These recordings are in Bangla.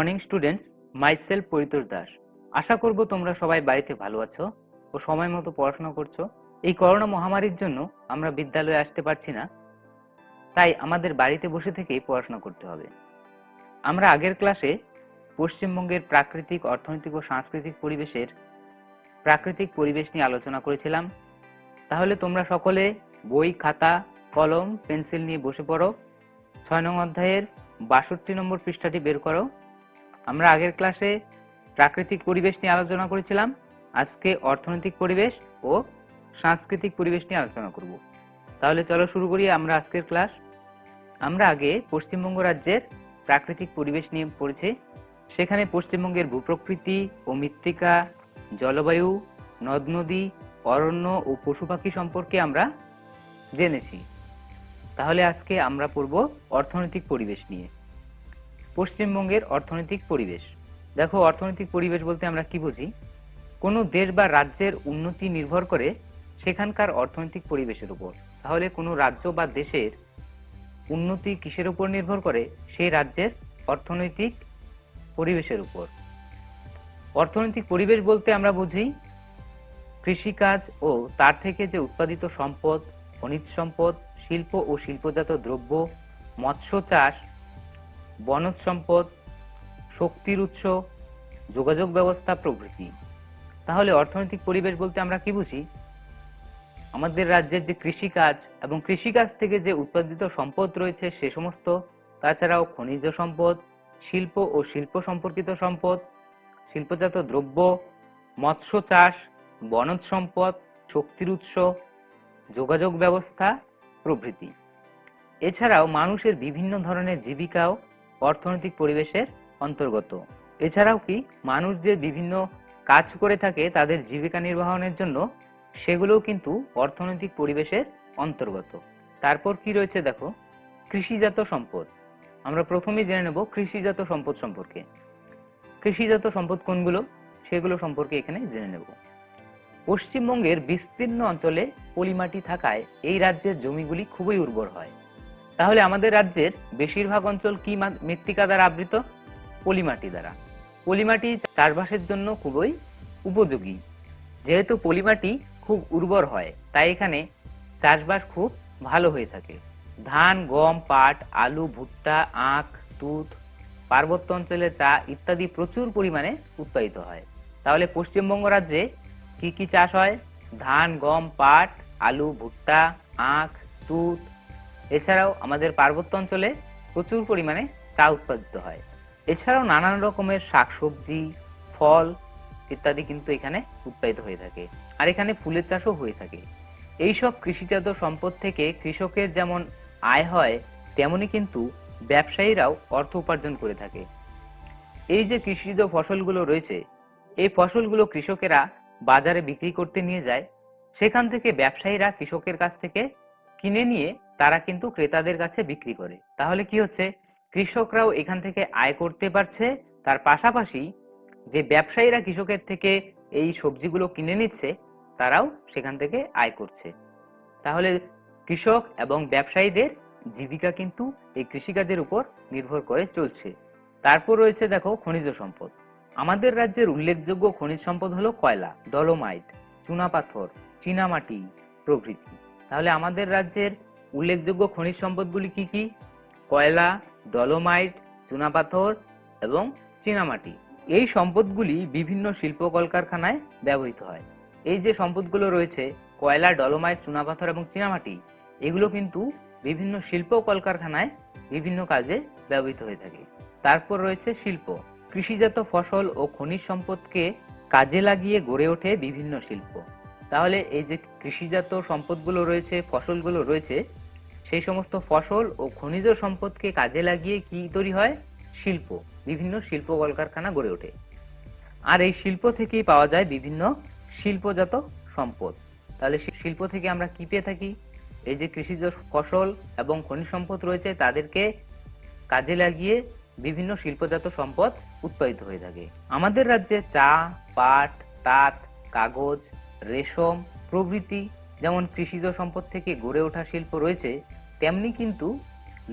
Morning students, myself Paritosh Das. আশা করব তোমরা সবাই বাড়িতে ভালো আছো ও সময় মতো পড়াশোনা করছো। এই করোনা মহামারীর জন্য আমরা বিদ্যালয়ে আসতে পারছি না, তাই আমাদের বাড়িতে বসে থেকেই পড়াশোনা করতে হবে। আমরা আগের ক্লাসে পশ্চিমবঙ্গের প্রাকৃতিক, অর্থনৈতিক ও সাংস্কৃতিক প্রাকৃতিক পরিবেশ নিয়ে আলোচনা করেছিলাম। তাহলে তোমরা সকলে বই, খাতা, কলম, পেন্সিল নিয়ে বসে পড়ো। 6 নং অধ্যায়ের 62 নম্বর পৃষ্ঠাটি বের করো। আমরা আগের ক্লাসে প্রাকৃতিক পরিবেশ নিয়ে আলোচনা করেছিলাম, আজকে অর্থনৈতিক পরিবেশ ও সাংস্কৃতিক পরিবেশ নিয়ে আলোচনা করব। তাহলে চলো শুরু করি আমরা আজকের ক্লাস। আমরা আগে পশ্চিমবঙ্গ রাজ্যের প্রাকৃতিক পরিবেশ নিয়ে পড়েছি। সেখানে পশ্চিমবঙ্গের ভূপ্রকৃতি ও মৃত্তিকা, জলবায়ু, নদ নদী, অরণ্য ও পশু পাখি সম্পর্কে আমরা জেনেছি। তাহলে আজকে আমরা পড়ব অর্থনৈতিক পরিবেশ নিয়ে। পশ্চিমবঙ্গের অর্থনৈতিক পরিবেশ। দেখো, অর্থনৈতিক পরিবেশ বলতে আমরা কি বুঝি? কোনো দেশ বা রাজ্যের উন্নতি নির্ভর করে সেখানকার অর্থনৈতিক পরিবেশের উপর। তাহলে কোনো রাজ্য বা দেশের উন্নতি কিসের উপর নির্ভর করে? সেই রাজ্যের অর্থনৈতিক পরিবেশের উপর। অর্থনৈতিক পরিবেশ বলতে আমরা বুঝি কৃষিকাজ ও তার থেকে যে উৎপাদিত সম্পদ, খনিজ সম্পদ, শিল্প ও শিল্পজাত দ্রব্য, মৎস্য চাষ, বনজ সম্পদ, শক্তির উৎস, যোগাযোগ ব্যবস্থা প্রভৃতি। তাহলে অর্থনৈতিক পরিবেশ বলতে আমরা কি বুঝি? আমাদের রাজ্যের যে কৃষিকাজ এবং কৃষিকাজ থেকে যে উৎপাদিত সম্পদ রয়েছে সে সমস্ত, তাছাড়াও খনিজ সম্পদ, শিল্প ও শিল্প সম্পর্কিত সম্পদ, শিল্পজাত দ্রব্য, মৎস্য চাষ, বনজ সম্পদ, শক্তির উৎস, যোগাযোগ ব্যবস্থা প্রভৃতি। এছাড়াও মানুষের বিভিন্ন ধরনের জীবিকাও অর্থনৈতিক পরিবেশের অন্তর্গত। এছাড়াও কি মানুষ যে বিভিন্ন কাজ করে থাকে তাদের জীবিকা নির্বাহনের জন্য, সেগুলোও কিন্তু অর্থনৈতিক পরিবেশের অন্তর্গত। তারপর কি রয়েছে দেখো, কৃষিজাত সম্পদ। আমরা প্রথমেই জেনে নেব কৃষিজাত সম্পদ সম্পর্কে। কৃষিজাত সম্পদ কোনগুলো সেগুলো সম্পর্কে এখানে জেনে নেব। পশ্চিমবঙ্গের বিস্তীর্ণ অঞ্চলে পলিমাটি থাকায় এই রাজ্যের জমিগুলি খুবই উর্বর হয়। তাহলে আমাদের রাজ্যের বেশিরভাগ অঞ্চল কি মৃত্তিকা দ্বারা আবৃত? পলিমাটি দ্বারা। পলিমাটি চাষবাসের জন্য খুবই উপযোগী। যেহেতু পলিমাটি খুব উর্বর হয়, তাই এখানে চাষবাস খুব ভালো হয়ে থাকে। ধান, গম, পাট, আলু, ভুট্টা, আখ, তুঁত, পার্বত্য অঞ্চলে চা ইত্যাদি প্রচুর পরিমাণে উৎপাদিত হয়। তাহলে পশ্চিমবঙ্গ রাজ্যে কি কি চাষ হয়? ধান, গম, পাট, আলু, ভুট্টা, আখ, তুঁত। এছাড়াও আমাদের পার্বত্য অঞ্চলে প্রচুর পরিমাণে চা উৎপাদিত হয়। এছাড়াও নানান রকমের শাকসবজি, ফল ইত্যাদি কিন্তু এখানে উৎপাদিত হয়ে থাকে। আর এখানে ফুলের চাষও হয়ে থাকে। এইসব কৃষিজাত সম্পদ থেকে কৃষকের যেমন আয় হয়, তেমনি কিন্তু ব্যবসায়ীরাও অর্থ উপার্জন করে থাকে। এই যে কৃষিজ ফসলগুলো রয়েছে, এই ফসলগুলো কৃষকেরা বাজারে বিক্রি করতে নিয়ে যায়। সেখান থেকে ব্যবসায়ীরা কৃষকের কাছ থেকে কিনে নিয়ে তারা কিন্তু ক্রেতাদের কাছে বিক্রি করে। তাহলে কি হচ্ছে? কৃষকরাও এখান থেকে আয় করতে পারছে, তার পাশাপাশি যে ব্যবসায়ীরা কৃষকের থেকে এই সবজিগুলো কিনে নিচ্ছে তারাও সেখান থেকে আয় করছে। তাহলে কৃষক এবং ব্যবসায়ীদের জীবিকা কিন্তু এই কৃষিকাজের উপর নির্ভর করে চলছে। তারপর রয়েছে দেখো খনিজ সম্পদ। আমাদের রাজ্যের উল্লেখযোগ্য খনিজ সম্পদ হলো কয়লা, ডলোমাইট, চুনাপাথর, চীনামাটি প্রভৃতি। তাহলে আমাদের রাজ্যের উল্লেখযোগ্য খনিজ সম্পদগুলি কি কি? কয়লা, ডলোমাইট, চুনাপাথর এবং চীনামাটি। এই সম্পদগুলি বিভিন্ন শিল্প কলকারখানায় ব্যবহৃত হয়। এই যে সম্পদগুলো রয়েছে কয়লা, ডলোমাইট, চুনাপাথর এবং চীনামাটি, এগুলো কিন্তু বিভিন্ন শিল্প কলকারখানায় বিভিন্ন কাজে ব্যবহৃত হয়ে থাকে। তারপর রয়েছে শিল্প। কৃষিজাত ফসল ও খনিজ সম্পদকে কাজে লাগিয়ে গড়ে ওঠে বিভিন্ন শিল্প। তাহলে এই যে কৃষিজাত সম্পদগুলো রয়েছে, ফসলগুলো রয়েছে, সেই সমস্ত ফসল ও খনিজ সম্পদকে কাজে লাগিয়ে কি তৈরি হয়? শিল্প, বিভিন্ন শিল্প কলকারখানা গড়ে ওঠে। আর এই শিল্প থেকেই পাওয়া যায় বিভিন্ন শিল্পজাত সম্পদ। তাহলে শিল্প থেকে আমরা কি পেয়ে থাকি? এই যে কৃষিজ ফসল এবং খনিজ সম্পদ রয়েছে তাদেরকে কাজে লাগিয়ে বিভিন্ন শিল্পজাত সম্পদ উৎপাদিত হয়ে থাকে। আমাদের রাজ্যে চা, পাট, তাঁত, কাগজ, রেশম প্রভৃতি যেমন কৃষিজ সম্পদ থেকে গড়ে ওঠা শিল্প রয়েছে, তেমনি কিন্তু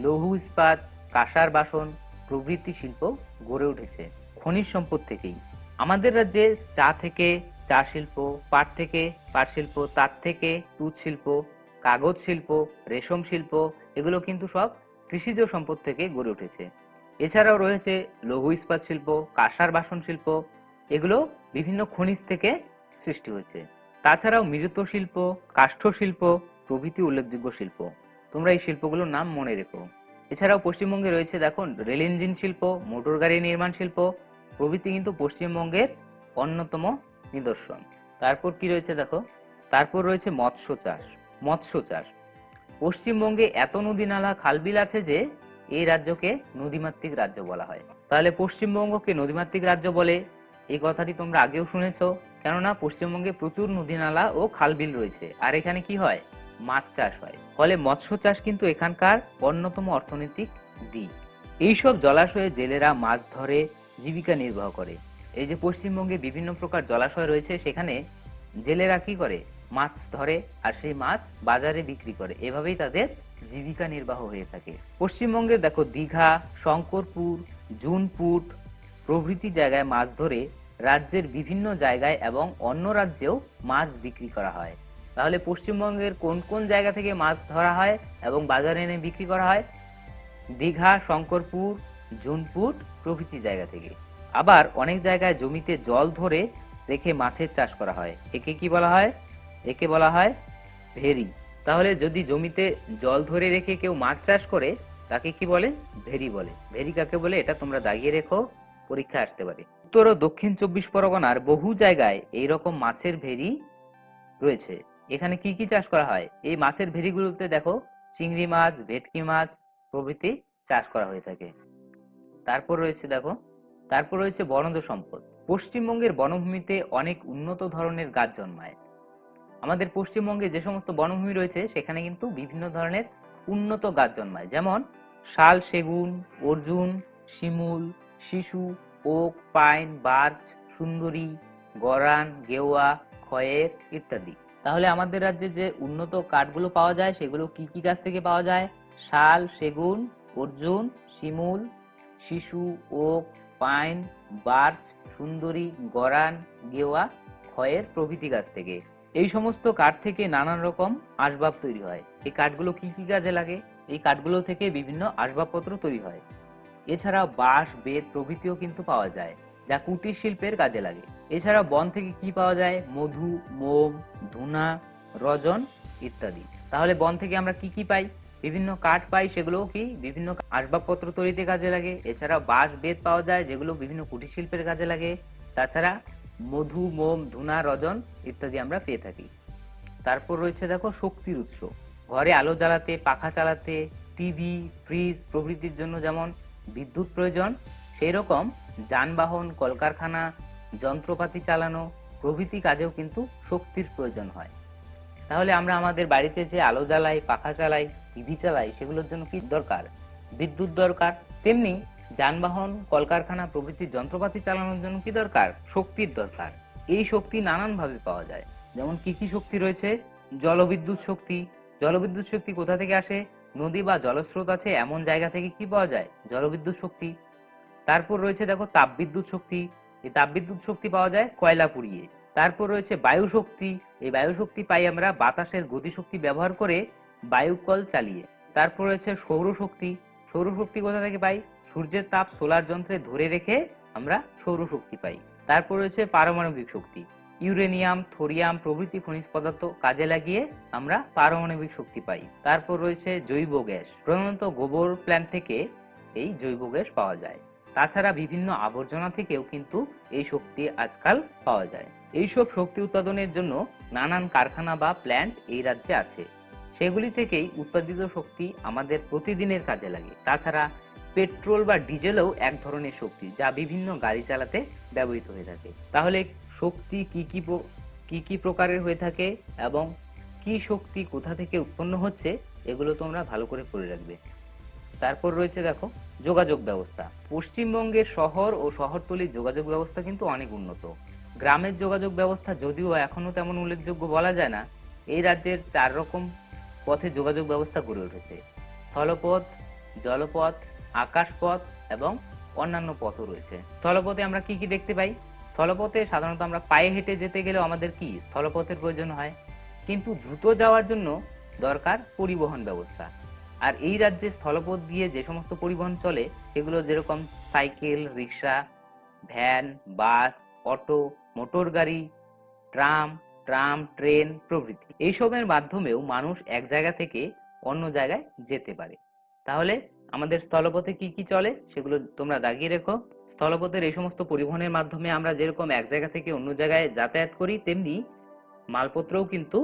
লৌহ ইস্পাত, কাঁসার বাসন প্রভৃতি শিল্প গড়ে উঠেছে খনিজ সম্পদ থেকেই। আমাদের রাজ্যে চা থেকে চা শিল্প, পাট থেকে পাট শিল্প, তাঁত থেকে তুঁত শিল্প, কাগজ শিল্প, রেশম শিল্প, এগুলো কিন্তু সব কৃষিজ সম্পদ থেকে গড়ে উঠেছে। এছাড়াও রয়েছে লৌহ ইস্পাত শিল্প, কাঁসার বাসন শিল্প, এগুলো বিভিন্ন খনিজ থেকে সৃষ্টি হয়েছে। তাছাড়াও মৃৎশিল্প, কাষ্ঠ শিল্প প্রভৃতি উল্লেখযোগ্য শিল্প। তোমরা এই শিল্পগুলোর নাম মনে রেখো। এছাড়াও পশ্চিমবঙ্গে রয়েছে দেখো রেল ইঞ্জিন শিল্প, মোটর গাড়ি নির্মাণ শিল্প প্রভৃতি কিন্তু পশ্চিমবঙ্গের অন্যতম নিদর্শন। তারপর কি রয়েছে দেখো, তারপর রয়েছে মৎস্য চাষ। মৎস্য চাষ, পশ্চিমবঙ্গে এত নদী নালা খালবিল আছে যে এই রাজ্যকে নদীমাতৃক রাজ্য বলা হয়। তাহলে পশ্চিমবঙ্গকে নদীমাতৃক রাজ্য বলে, এই কথাটি তোমরা আগেও শুনেছো, কেননা পশ্চিমবঙ্গে প্রচুর নদী নালা ও খালবিল রয়েছে, আর এখানে কি হয়, মাছ চাষ হয়। ফলে মৎস্য চাষ কিন্তু এখানকার অন্যতম অর্থনৈতিক দিক। এইসব জলাশয়ে জেলেরা মাছ ধরে জীবিকা নির্বাহ করে। এই যে পশ্চিমবঙ্গে বিভিন্ন প্রকার জলাশয় রয়েছে, সেখানে জেলেরা কি করে, মাছ ধরে আর সেই মাছ বাজারে বিক্রি করে, এভাবেই তাদের জীবিকা নির্বাহ হয়ে থাকে। পশ্চিমবঙ্গের দেখো দীঘা, শঙ্করপুর, জুনপুট প্রভৃতি জায়গায় মাছ ধরে রাজ্যের বিভিন্ন জায়গায় এবং অন্য রাজ্যেও মাছ বিক্রি করা হয়। তাহলে পশ্চিমবঙ্গের কোন কোন জায়গা থেকে মাছ ধরা হয় এবং বাজারে এনে বিক্রি করা হয়? দীঘা, শঙ্করপুর, জুনপুট প্রভৃতি জায়গা থেকে। আবার অনেক জায়গায় জমিতে জল ধরে রেখে মাছের চাষ করা হয়, একে কি বলা হয়? একে বলা হয় ভেরি। তাহলে যদি জমিতে জল ধরে রেখে কেউ মাছ চাষ করে তাকে কি বলে? ভেরি বলে। ভেরি কাকে বলে এটা তোমরা দাগিয়ে রেখো, পরীক্ষা আসতে পারে। উত্তর ও দক্ষিণ 24 পরগনার বহু জায়গায় এইরকম মাছের ভেরি রয়েছে। এখানে কি কি চাষ করা হয়? এই মাছের ভেরিগুলোতে দেখো চিংড়ি মাছ, ভেটকি মাছ প্রভৃতি চাষ করা হয়ে থাকে। তারপর রয়েছে দেখো, তারপর রয়েছে বনজ সম্পদ। পশ্চিমবঙ্গের বনভূমিতে অনেক উন্নত ধরনের গাছ জন্মায়। আমাদের পশ্চিমবঙ্গে যে সমস্ত বনভূমি রয়েছে সেখানে কিন্তু বিভিন্ন ধরনের উন্নত গাছ জন্মায়, যেমন শাল, সেগুন, অর্জুন, শিমুল, শিশু, ওক, পাইন, বার্চ, সুন্দরী, গরান, গেওয়া, খয়ের ইত্যাদি। তাহলে আমাদের রাজ্যে যে উন্নত কাঠগুলো পাওয়া যায় সেগুলো কি কি গাছ থেকে পাওয়া যায়? শাল, সেগুন, অর্জুন, শিমুল, শিশু, ওক, পাইন, বার্চ, সুন্দরী, গরান, গেওয়া, খয়ের প্রভৃতি গাছ থেকে। এই সমস্ত কাঠ থেকে নানান রকম আসবাব তৈরি হয়। এই কাঠগুলো কি কি কাজে লাগে? এই কাঠগুলো থেকে বিভিন্ন আসবাবপত্র তৈরি হয়। এছাড়া বাঁশ, বেত প্রভৃতিও কিন্তু পাওয়া যায়, যা কুটির শিল্পের কাজে লাগে। এছাড়া বন থেকে কি পাওয়া যায়? মধু, মোম, ধুনা, রজন ইত্যাদি। তাহলে বন থেকে আমরা কি কি পাই? বিভিন্ন কাঠ পাই, সেগুলো কি বিভিন্ন আসবাবপত্র তৈরিতে কাজে লাগে। এছাড়া বাঁশ, বেত পাওয়া যায়, যেগুলো বিভিন্ন কুটির শিল্পের কাজে লাগে। তাছাড়া মধু, মোম, ধুনা, রজন ইত্যাদি আমরা পেয়ে থাকি। তারপর রয়েছে দেখো শক্তির উৎস। ঘরে আলো জ্বালাতে, পাখা চালাতে, টিভি, ফ্রিজ প্রভৃতির জন্য যেমন বিদ্যুৎ প্রয়োজন, সেই রকম যানবাহন, কলকারখানা, যন্ত্রপাতি চালানো প্রভৃতি কাজেও কিন্তু শক্তির প্রয়োজন হয়। তাহলে আমরা আমাদের বাড়িতে যে আলো জ্বালাই, পাখা চালাই, টিভি চালাই, সেগুলোর জন্য কি দরকার? বিদ্যুৎ দরকার। তেমনি যানবাহন, কলকারখানা প্রভৃতি যন্ত্রপাতি চালানোর জন্য কি দরকার? শক্তির দরকার। এই শক্তি নানান ভাবে পাওয়া যায়। যেমন কি কি শক্তি রয়েছে? জলবিদ্যুৎ শক্তি। জলবিদ্যুৎ শক্তি কোথা থেকে আসে? নদী বা জলস্রোত আছে এমন জায়গা থেকে কি পাওয়া যায়? জলবিদ্যুৎ শক্তি। তারপর রয়েছে দেখো তাপবিদ্যুৎ শক্তি। এই তাপবিদ্যুৎ শক্তি পাওয়া যায় কয়লা পুড়িয়ে। তারপর রয়েছে বায়ু শক্তি। এই বায়ু শক্তি পাই আমরা বাতাসের গতিশক্তি ব্যবহার করে বায়ুকল চালিয়ে। তারপর রয়েছে সৌরশক্তি। সৌরশক্তি কোথা থেকে পাই? সূর্যের তাপ সোলার যন্ত্রে ধরে রেখে আমরা সৌরশক্তি পাই। তারপর রয়েছে পারমাণবিক শক্তি। ইউরেনিয়াম, থোরিয়াম প্রভৃতি খনিজ পদার্থ কাজে লাগিয়ে আমরা পারমাণবিক শক্তি পাই। তারপর রয়েছে জৈব গ্যাস। প্রধানত গোবর প্ল্যান্ট থেকে এই জৈব গ্যাস পাওয়া যায়। তাছাড়া বিভিন্ন আবর্জনা থেকেও কিন্তু এই শক্তি আজকাল পাওয়া যায়। এইসব শক্তি উৎপাদনের জন্য নানান কারখানা বা প্ল্যান্ট এই রাজ্যে আছে। সেগুলি থেকেই উৎপাদিত শক্তি আমাদের প্রতিদিনের কাজে লাগে। তাছাড়া পেট্রোল বা ডিজেলও এক ধরনের শক্তি, যা বিভিন্ন গাড়ি চালাতে ব্যবহৃত হয়ে থাকে। তাহলে শক্তি কি কি প্রকারের হয়ে থাকে এবং কি শক্তি কোথা থেকে উৎপন্ন হচ্ছে, এগুলো তোমরা ভালো করে পড়ে রাখবে। তারপর রয়েছে দেখো যোগাযোগ ব্যবস্থা। পশ্চিমবঙ্গের শহর ও শহরতলির যোগাযোগ ব্যবস্থা কিন্তু অনেক উন্নত। গ্রামের যোগাযোগ ব্যবস্থা যদিও এখনো তেমন উল্লেখযোগ্য বলা যায় না। এই রাজ্যের 4 রকম পথে যোগাযোগ ব্যবস্থা গড়ে উঠেছে: স্থলপথ, জলপথ, আকাশপথ এবং অন্যান্য পথও রয়েছে। স্থলপথে আমরা কি কি দেখতে পাই? স্থলপথে সাধারণত আমরা পায়ে হেঁটে যেতে গেলেও আমাদের কি স্থলপথের প্রয়োজন হয়, কিন্তু দ্রুত যাওয়ার জন্য দরকার পরিবহন ব্যবস্থা। আর এই রাজ্যে স্থলপথ দিয়ে যে সমস্ত পরিবহন চলে সেগুলো যেরকম সাইকেল, রিক্সা, ভ্যান, বাস, অটো, মোটর গাড়ি, ট্রাম, ট্রেন প্রভৃতি। এইসবের মাধ্যমেও মানুষ এক জায়গা থেকে অন্য জায়গায় যেতে পারে। তাহলে আমাদের স্থলপথে কি কি চলে সেগুলো তোমরা দাগিয়ে রেখো। স্থলপথের এই সমস্ত পরিবহনের মাধ্যমে আমরা যেরকম এক জায়গা থেকে অন্য জায়গায় যাতায়াত করি, তেমনি মালপত্রও কিন্তু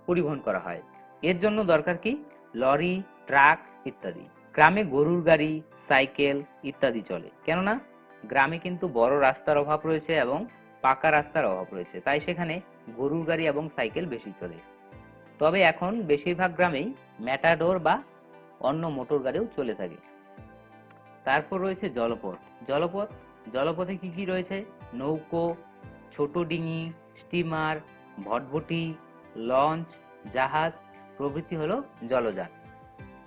পরিবহন করা হয়। এর জন্য দরকার কি? লরি, ট্রাক ইত্যাদি। গ্রামে গরুর গাড়ি, সাইকেল ইত্যাদি চলে, কেননা গ্রামে কিন্তু বড় রাস্তার অভাব রয়েছে এবং পাকা রাস্তার অভাব রয়েছে, তাই সেখানে গরুর গাড়ি এবং সাইকেল বেশি চলে। তবে এখন বেশিরভাগ গ্রামেই ম্যাটাডোর বা অন্য মোটর গাড়িও চলে থাকে। তারপর রয়েছে জলপথ। জলপথে কি কি রয়েছে? নৌকো, ছোট ডিঙি, স্টিমার, ভটভটি, লঞ্চ, জাহাজ প্রভৃতি হলো জলযান।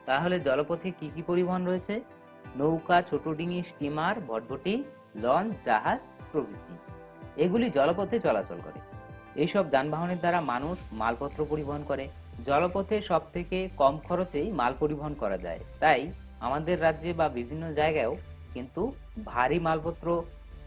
তাহলে জলপথে কি কি পরিবহন রয়েছে? নৌকা, ছোট ডিঙি, স্টিমার, ভটভটি, লঞ্চ, জাহাজ প্রভৃতি। এগুলি জলপথে চলাচল করে। এইসব যানবাহনের দ্বারা মানুষ মালপত্র পরিবহন করে। জলপথে সব থেকে কম খরচেই মাল পরিবহন করা যায়, তাই আমাদের রাজ্যে বা বিভিন্ন জায়গায়ও কিন্তু ভারী মালপত্র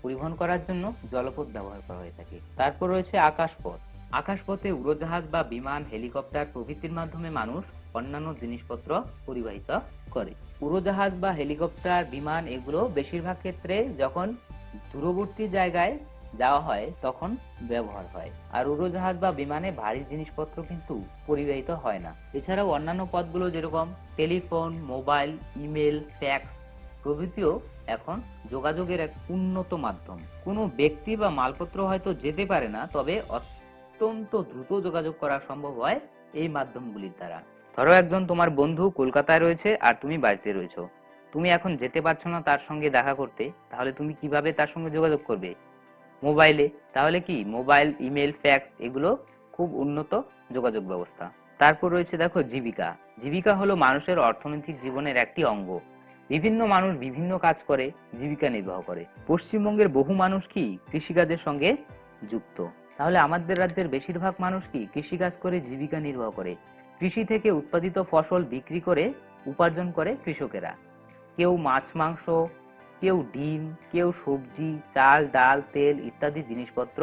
পরিবহন করার জন্য জলপথ ব্যবহার করা হয়ে থাকে। তারপর রয়েছে আকাশপথ। আকাশপথে উড়োজাহাজ বা বিমান, হেলিকপ্টার প্রভৃতির মাধ্যমে মানুষ অন্যান্য জিনিসপত্র পরিবাহিত করে। উড়োজাহাজ বা হেলিকপ্টার, বিমান এগুলো বেশিরভাগ ক্ষেত্রে যখন দূরবর্তী জায়গায় যাওয়া হয় তখন ব্যবহার হয়। আর উড়োজাহাজ বা বিমানে ভারী জিনিসপত্র কিন্তু পরিবাহিত হয় না। এছাড়াও অন্যান্য পথগুলো যেরকম টেলিফোন, মোবাইল, ইমেল, ফ্যাক্স প্রভৃতিও এখন যোগাযোগের এক উন্নত মাধ্যম। কোনো ব্যক্তি বা মালপত্র হয়তো যেতে পারে না, তবে অত্যন্ত দ্রুত যোগাযোগ করা সম্ভব হয় এই মাধ্যমগুলির দ্বারা। ধরো একজন তোমার বন্ধু কলকাতায় রয়েছে আর তুমি বাড়িতে রয়েছো, তুমি এখন যেতে পারছো না তার সঙ্গে দেখা করতে, তাহলে তুমি কিভাবে তার সঙ্গে যোগাযোগ করবে? মোবাইলে। তাহলে কি মোবাইল, ইমেল, ফ্যাক্স এগুলো খুব উন্নত যোগাযোগ ব্যবস্থা। তারপর রয়েছে দেখো জীবিকা। জীবিকা হলো মানুষের অর্থনৈতিক জীবনের একটি অঙ্গ। বিভিন্ন মানুষ বিভিন্ন কাজ করে জীবিকা নির্বাহ করে। পশ্চিমবঙ্গের বহু মানুষ কি কৃষিকাজের সঙ্গে যুক্ত। তাহলে আমাদের রাজ্যের বেশিরভাগ মানুষ কি কৃষিকাজ করে জীবিকা নির্বাহ করে। কৃষি থেকে উৎপাদিত ফসল বিক্রি করে উপার্জন করে কৃষকেরা। কেউ মাছ মাংস, কেউ ডিম, কেউ সবজি, চাল, ডাল, তেল ইত্যাদি জিনিসপত্র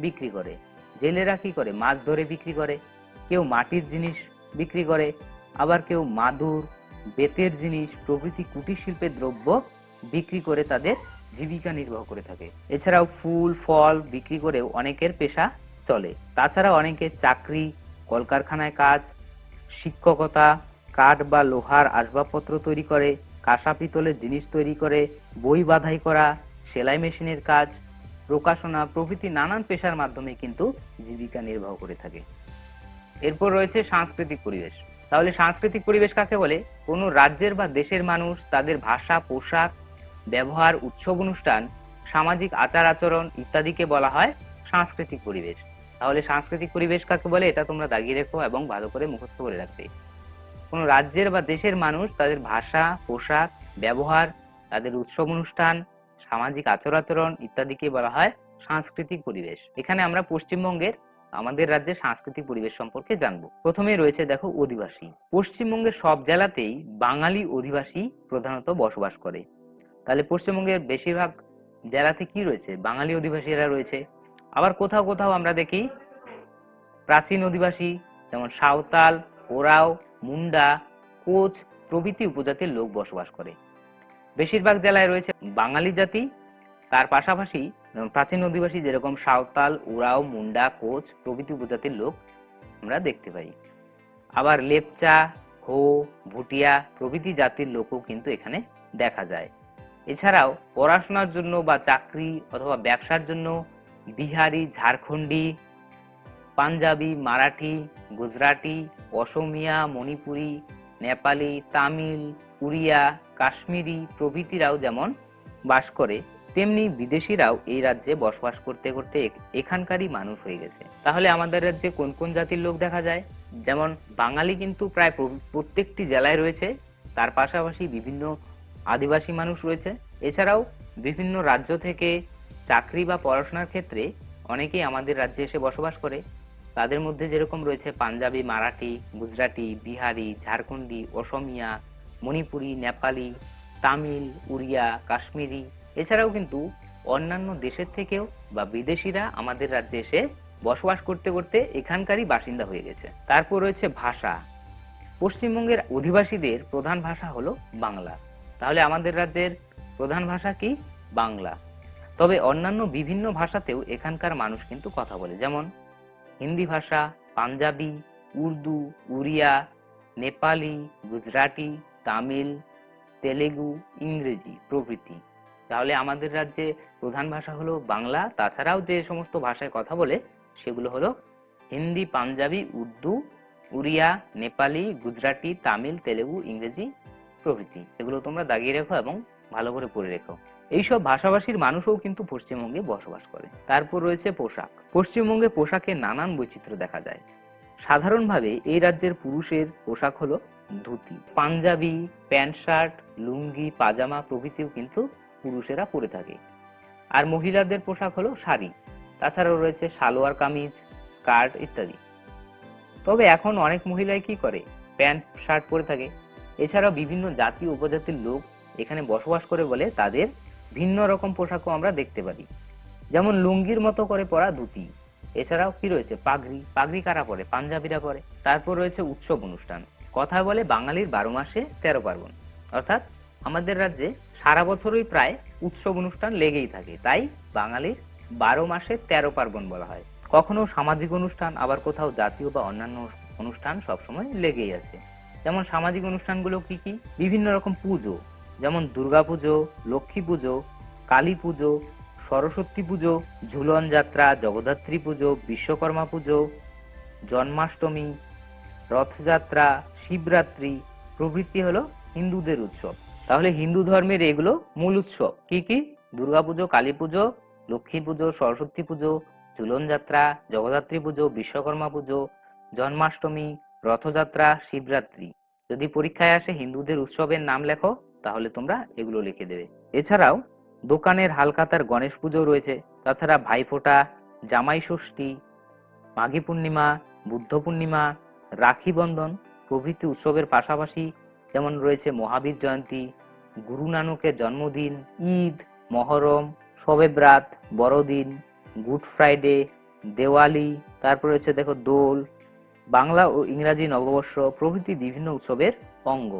বিক্রি করে। জেলেরা কি করে? মাছ ধরে বিক্রি করে। কেউ মাটির জিনিস বিক্রি করে, আবার কেউ মাদুর, বেতের জিনিস প্রভৃতি কুটির শিল্পের দ্রব্য বিক্রি করে তাদের জীবিকা নির্বাহ করে থাকে। এছাড়াও ফুল ফল বিক্রি করেও অনেকের পেশা চলে। তাছাড়া অনেকের চাকরি, কলকারখানায় কাজ, শিক্ষকতা, কাঠ বা লোহার আসবাবপত্র তৈরি করে, কাঁসা পিতলের জিনিস তৈরি করে, বই বাঁধাই করা, সেলাই মেশিনের কাজ, প্রকাশনা প্রভৃতি নানান পেশার মাধ্যমে কিন্তু জীবিকা নির্বাহ করে থাকে। এরপর রয়েছে সাংস্কৃতিক পরিবেশ। তাহলে সাংস্কৃতিক পরিবেশ কাকে বলে? কোনো রাজ্যের বা দেশের মানুষ তাদের ভাষা, পোশাক, ব্যবহার, উৎসব অনুষ্ঠান, সামাজিক আচার আচরণ ইত্যাদিকে বলা হয় সাংস্কৃতিক পরিবেশ। তাহলে সাংস্কৃতিক পরিবেশ কাকে বলে এটা তোমরা দাগিয়ে রেখো এবং ভালো করে মুখস্থ করে রাখবে। কোনো রাজ্যের বা দেশের মানুষ তাদের ভাষা, পোশাক, ব্যবহার, তাদের উৎসব অনুষ্ঠান, সামাজিক আচার আচরণ ইত্যাদিকে বলা হয় সাংস্কৃতিক পরিবেশ। এখানে আমরা পশ্চিমবঙ্গের আমাদের রাজ্যের সাংস্কৃতিক পরিবেশ সম্পর্কে জানবো। প্রথমে রয়েছে দেখো অধিবাসী। পশ্চিমবঙ্গের সব জেলাতেই বাঙালি অধিবাসী প্রধানত বসবাস করে। তাহলে পশ্চিমবঙ্গের বেশিরভাগ জেলাতে কি রয়েছে? বাঙালি অধিবাসীরা রয়েছে। আবার কোথাও কোথাও আমরা দেখি প্রাচীন অধিবাসী, যেমন সাঁওতাল, ওরাও, মুন্ডা, কোচ প্রভৃতি উপজাতির লোক বসবাস করে। বেশিরভাগ জেলায় রয়েছে বাঙালি জাতি, তার পাশাপাশি প্রাচীন অধিবাসী যেরকম সাঁওতাল, ওরাও, মুন্ডা, কোচ প্রভৃতি উপজাতির লোক আমরা দেখতে পাই। আবার লেপচা, হো, ভুটিয়া প্রভৃতি জাতির লোকও কিন্তু এখানে দেখা যায়। এছাড়াও পড়াশোনার জন্য বা চাকরি অথবা ব্যবসার জন্য বিহারি, ঝাড়খণ্ডী, পাঞ্জাবি, মারাঠি, গুজরাটি, অসমিয়া, মণিপুরি, নেপালি, তামিল, উড়িয়া, কাশ্মীরি প্রভৃতিরাও যেমন বাস করে, তেমনি বিদেশিরাও এই রাজ্যে বসবাস করতে করতে এখানকারই মানুষ হয়ে গেছে। তাহলে আমাদের রাজ্যে কোন কোন জাতির লোক দেখা যায়? যেমন বাঙালি কিন্তু প্রায় প্রত্যেকটি জেলায় রয়েছে, তার পাশাপাশি বিভিন্ন আদিবাসী মানুষ রয়েছে। এছাড়াও বিভিন্ন রাজ্য থেকে চাকরি বা পড়াশোনার ক্ষেত্রে অনেকেই আমাদের রাজ্যে এসে বসবাস করে। তাদের মধ্যে যেরকম রয়েছে পাঞ্জাবি, মারাঠি, গুজরাটি, বিহারি, ঝাড়খণ্ডী, অসমিয়া, মণিপুরি, নেপালি, তামিল, উড়িয়া, কাশ্মীরি। এছাড়াও কিন্তু অন্যান্য দেশের থেকেও বা বিদেশিরা আমাদের রাজ্যে এসে বসবাস করতে করতে এখানকারই বাসিন্দা হয়ে গেছে। তারপর রয়েছে ভাষা। পশ্চিমবঙ্গের অধিবাসীদের প্রধান ভাষা হলো বাংলা। তাহলে আমাদের রাজ্যের প্রধান ভাষা কি? বাংলা। তবে অন্যান্য বিভিন্ন ভাষাতেও এখানকার মানুষ কিন্তু কথা বলে, যেমন হিন্দি ভাষা, পাঞ্জাবি, উর্দু, উড়িয়া, নেপালি, গুজরাটি, তামিল, তেলেগু, ইংরেজি প্রভৃতি। তাহলে আমাদের রাজ্যে প্রধান ভাষা হলো বাংলা। তাছাড়াও যে সমস্ত ভাষায় কথা বলে সেগুলো হলো হিন্দি, পাঞ্জাবি, উর্দু, উড়িয়া, নেপালি, গুজরাটি, তামিল, তেলেগু, ইংরেজি প্রভৃতি। এগুলো তোমরা দাগিয়ে রেখো এবং ভালো করে পড়ে রেখো। এইসব ভাষাভাষীর মানুষও কিন্তু পশ্চিমবঙ্গে বসবাস করে। তারপর রয়েছে পোশাক। পশ্চিমবঙ্গে পোশাকে নানান বৈচিত্র্য দেখা যায়। সাধারণভাবে এই রাজ্যের পুরুষের পোশাক হলো ধুতি। পাঞ্জাবি, প্যান্ট শার্ট, লুঙ্গি, পাজামা প্রভৃতিও কিন্তু পুরুষেরা পরে থাকে। আর মহিলাদের পোশাক হলো শাড়ি। তাছাড়াও রয়েছে সালোয়ার কামিজ, স্কার্ট ইত্যাদি। তবে এখন অনেক মহিলাই কি করে? প্যান্ট শার্ট পরে থাকে। এছাড়াও বিভিন্ন জাতি উপজাতির লোক এখানে বসবাস করে বলে তাদের ভিন্ন রকম পোশাকও আমরা দেখতে পারি, যেমন লুঙ্গির মতো করে পরা ধুতি। এছাড়াও কি রয়েছে? পাগড়ি। পাগড়ি কারা পরে? পাঞ্জাবিরা পরে। তারপর রয়েছে উৎসব অনুষ্ঠান। কথা বলে বাঙালির 12 মাসে 13 পার্বণ, অর্থাৎ আমাদের রাজ্যে সারা বছরই প্রায় উৎসব অনুষ্ঠান লেগেই থাকে, তাই বাঙালির 12 মাসে 13 পার্বণ বলা হয়। কখনো সামাজিক অনুষ্ঠান, আবার কোথাও জাতীয় বা অন্যান্য অনুষ্ঠান সবসময় লেগেই আছে। যেমন সামাজিক অনুষ্ঠানগুলো কি কি? বিভিন্ন রকম পুজো, যেমন দুর্গা পুজো, লক্ষ্মী পুজো, কালী পুজো, সরস্বতী পুজো, ঝুলন যাত্রা, জগদ্ধাত্রী পুজো, বিশ্বকর্মা পুজো, জন্মাষ্টমী, রথযাত্রা, শিবরাত্রি প্রভৃতি হলো হিন্দুদের উৎসব। তাহলে হিন্দু ধর্মের এগুলো মূল উৎসব কি কি? দুর্গাপুজো, কালী পুজো, লক্ষ্মী পুজো, সরস্বতী পুজো, ঝুলন যাত্রা, জগদ্ধাত্রী পুজো, বিশ্বকর্মা পুজো, জন্মাষ্টমী, রথযাত্রা, শিবরাত্রি। যদি পরীক্ষায় আসে হিন্দুদের উৎসবের নাম লেখো, তাহলে তোমরা এগুলো লিখে দেবে। এছাড়াও দোকানের হালখাতার গণেশ পুজো রয়েছে। তাছাড়া ভাইফোঁটা, জামাই ষষ্ঠী, মাঘী পূর্ণিমা, বুদ্ধ পূর্ণিমা, রাখি বন্ধন প্রভৃতি উৎসবের পাশাপাশি যেমন রয়েছে মহাবীর জয়ন্তী, গুরু নানকের জন্মদিন, ঈদ, মহরম, শবে বরাত, বড়দিন, গুড ফ্রাইডে, দেওয়ালি। তারপর রয়েছে দেখো দোল, বাংলা ও ইংরাজি নববর্ষ প্রভৃতি বিভিন্ন উৎসবের অঙ্গ।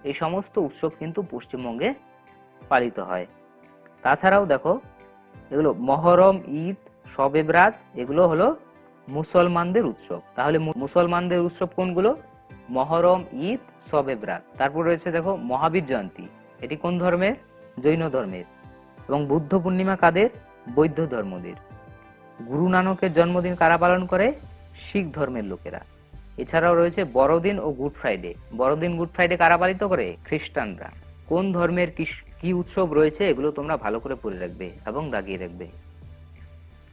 এই সমস্ত উৎসব কিন্তু পশ্চিমবঙ্গে পালিত হয়। তাছাড়াও দেখো এগুলো মহরম, ঈদ, শবে বরাত এগুলো হলো মুসলমানদের উৎসব। তাহলে মুসলমানদের উৎসব কোনগুলো? মহরম, ঈদ, শবে বরাত। তারপর রয়েছে দেখো মহাবীর জয়ন্তী, এটি কোন ধর্মের? জৈন ধর্মের। এবং বুদ্ধ পূর্ণিমা কাদের? বৌদ্ধ ধর্মদের। গুরু নানকের জন্মদিন কারা পালন করে? শিখ ধর্মের লোকেরা। এছাড়াও রয়েছে বড়দিন ও গুড ফ্রাইডে। বড়দিন, গুড ফ্রাইডে কারা পালিত করে? খ্রিস্টানরা। কোন ধর্মের কি উৎসব রয়েছে এগুলো তোমরা ভালো করে পড়ে রাখবে এবং দাগিয়ে রাখবে।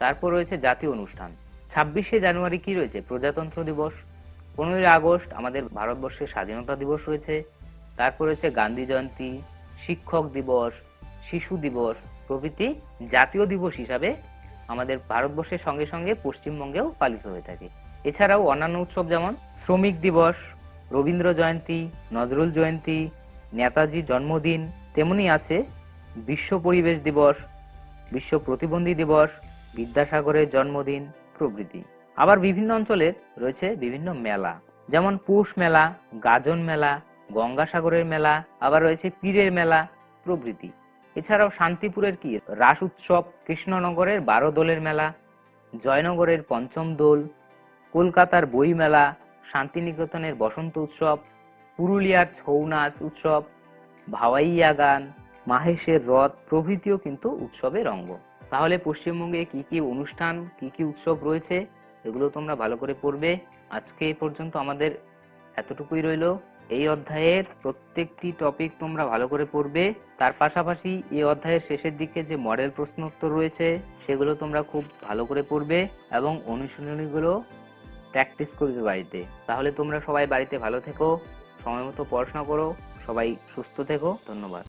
তারপর রয়েছে জাতীয় অনুষ্ঠান। 26শে জানুয়ারি কি রয়েছে? প্রজাতন্ত্র দিবস। 15ই আগস্ট আমাদের ভারতবর্ষের স্বাধীনতা দিবস রয়েছে। তারপর রয়েছে গান্ধী জয়ন্তী, শিক্ষক দিবস, শিশু দিবস প্রভৃতি জাতীয় দিবস হিসাবে আমাদের ভারতবর্ষের সঙ্গে সঙ্গে পশ্চিমবঙ্গেও পালিত হয়ে থাকে। এছাড়াও অন্যান্য উৎসব যেমন শ্রমিক দিবস, রবীন্দ্র জয়ন্তী, নজরুল জয়ন্তী, নেতাজি জন্মদিন, তেমনি আছে বিশ্ব পরিবেশ দিবস, বিশ্ব প্রতিবন্ধী দিবস, বিদ্যাসাগরের জন্মদিন প্রভৃতি। আবার বিভিন্ন অঞ্চলের রয়েছে বিভিন্ন মেলা, যেমন পৌষ মেলা, গাজন মেলা, গঙ্গাসাগরের মেলা, আবার রয়েছে পীরের মেলা প্রভৃতি। এছাড়াও শান্তিপুরের কি রাস উৎসব, কৃষ্ণনগরের 12 দোলের মেলা, জয়নগরের পঞ্চম দোল, কলকাতার বই মেলা, শান্তিনিকেতনের বসন্ত উৎসব, পুরুলিয়ার ছৌ নাচ উৎসব, ভাওয়াইয়া গান, মাহেশের রথ প্রভৃতিও কিন্তু উৎসবের অঙ্গ। তাহলে পশ্চিমবঙ্গে কি কি অনুষ্ঠান, কি কি উৎসব রয়েছে এগুলো তোমরা ভালো করে পড়বে। আজকে এই পর্যন্ত আমাদের এতটুকুই রইলো। এই অধ্যায়ের প্রত্যেকটি টপিক তোমরা ভালো করে পড়বে। তার পাশাপাশি এই অধ্যায়ের শেষের দিকে যে মডেল প্রশ্ন উত্তর রয়েছে সেগুলো তোমরা খুব ভালো করে পড়বে এবং অনুশীলনীগুলো প্র্যাকটিস করবে বাড়িতে। তাহলে তোমরা সবাই বাড়িতে ভালো থেকো, সময় মতো পড়াশোনা করো, সবাই সুস্থ থেকো। ধন্যবাদ।